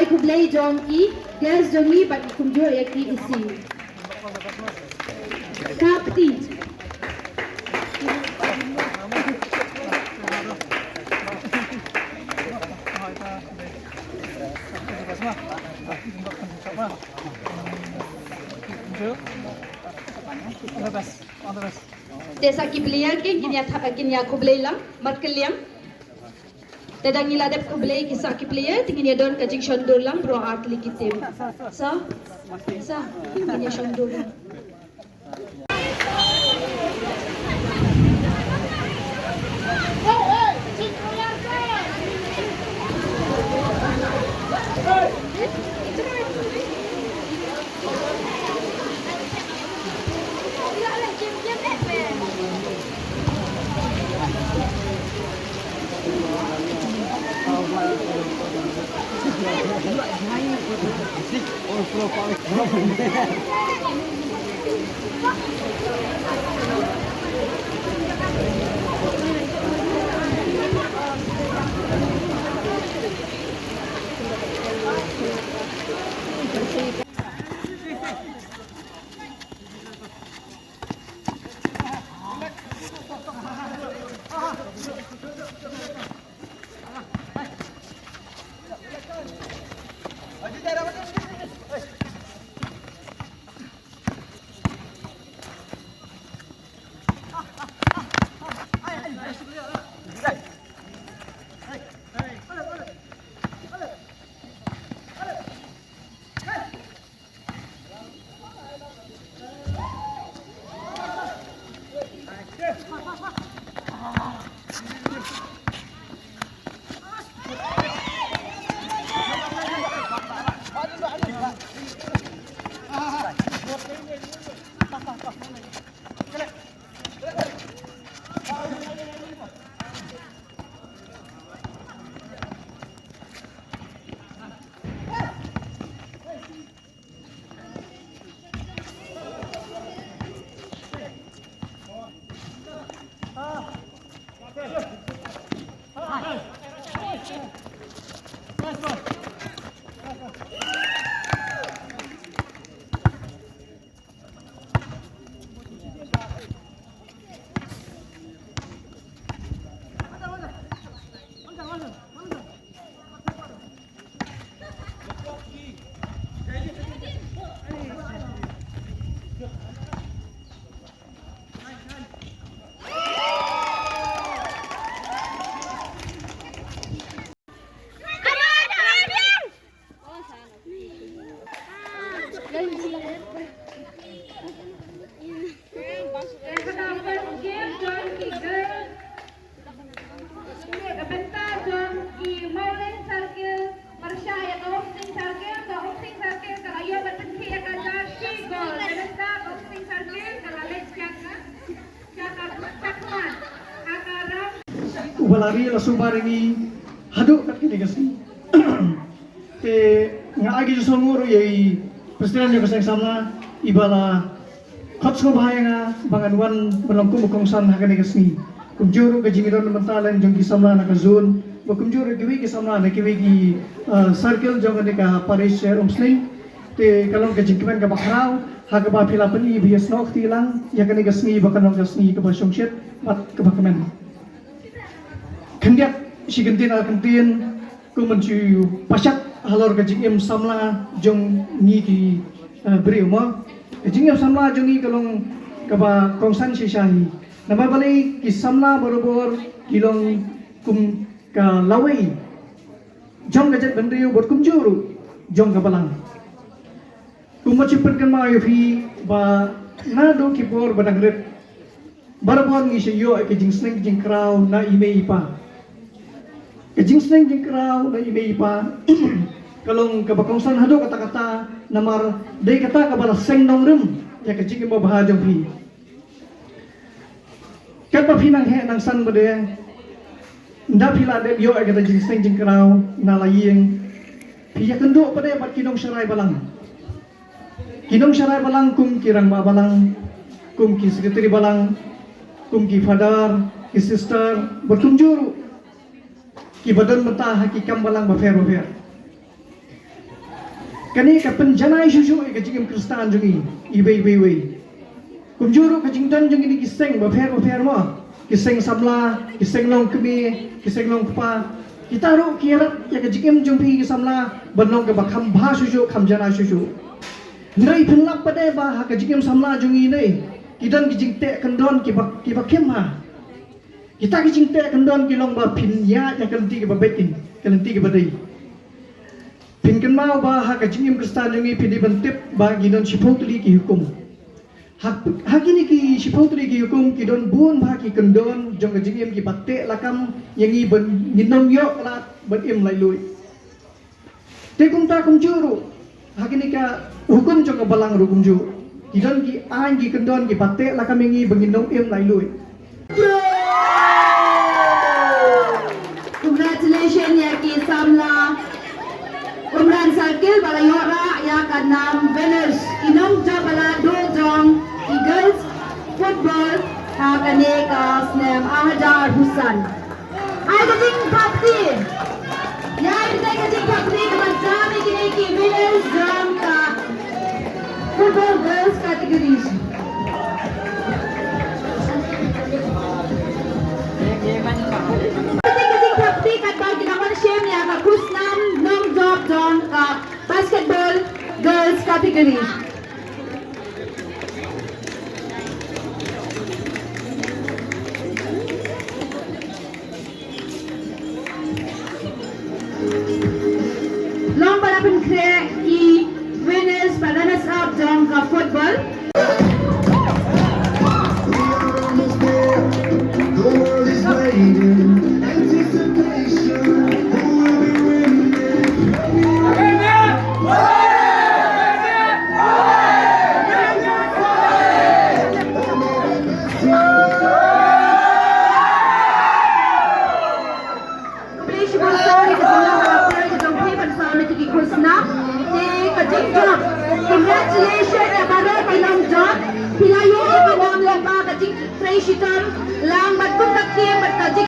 kublay jong ki gas jongi bat kumjur yaki isi. Kapti. Desa kiblian ke ginya kublay lang mat kaliam. Tadang iladap kublay kisah kiblian tingin ya don kajing shondur lang bro art likitim. Sa ginya shondur lang. Ubalari la subaringi haduk kat kini kasi. Te nga agi jo songoro yai presiden jo kasang sama ibala khot so bahaya nga banganuan belongku bukongsan hakani kasi. Kumjuru ke jingiron mentalan jong kisamla na kazun. Kumjuru kiwi kisamla na kiwi ki circle jong ne ka parish umsling. Te kalong ke jingkiman ka bakrau haga ba pila pani bias nok tilang yakani kasni bakanong kasni ka basongshit mat ka bakamen. Kendiat si kentin al kentin ku mencu pasak halor kajing em samla jong ni ki beriu mo kajing em samla jong ni kalong kaba kongsan si shahi nama balai ki samla borobor kilong kum ka lawai jong kajat bendriu bot kum juru jong ka balang kum mencu perkan ma yofi ba nado ki bor badangret barabon ni siyo kajing sneng kajing kraw na ime ipa kajing sneng jingkraw na ime pa kalong kabakongsan hado kata-kata namar day kata kabala seng nong rim ya kajing mo bahajong pi kapa pinang he nang san bade nda pila de yo kata jing sneng jingkraw na laying pi ya kendo pade bat kinong syarai balang kum kirang ba balang kum ki sekretari balang kum ki father ki sister berkunjuru ki badan mentah hakikam balang bafer kani ka penjanai susu ka jing Kristan jungi ibe kumjuru ka jing don jungi ni kiseng ba pher mo kiseng samla kiseng long kemi kiseng long pa kita ro kirat ya ka jing jumpi samla banong ka bakham bha susu kham janai susu nrai phenlap pade ba ha ka jing samla jungi nei kidan ki jing te kendon ki ba kem ha kita ki jing te kendon ki long ba phin ya kan ti ki ba betin kan ti ki ba dei Pinkan mau bah hak jingim Kristan jungi pidi bentip bah gidon sipotli ki hukum. Hak ini ki sipotli ki hukum gidon buon bah ki kendon jong jingim ki batte lakam yangi ben ginom yo lat ben im lai lui. Te kum ta kum juru. Hak ini ka hukum jong balang ru kum ju. Gidon ki an ki kendon ki batte lakam yangi ben ginom im lai lui. Congratulations ya ki Samla Umran Sakil Balayora ya kanam winners Inong Jabala Dojong Eagles Football hakane ka Snem Ahjar Husan. Ay kating Papti. Ya kita kating Papti kemajami kini ki winners drum ka Football Girls categories. Kating Papti kat bagi naman siyem ya ka Kusnam Nong Job John ka Basketball Girls category. Long balapan kre i winners pa runners up John ka football. Congratulations ya baru pinang job. Pilayo ipanam lang ba kajing Tracy Tom lang ba't kung kakim ba't kajing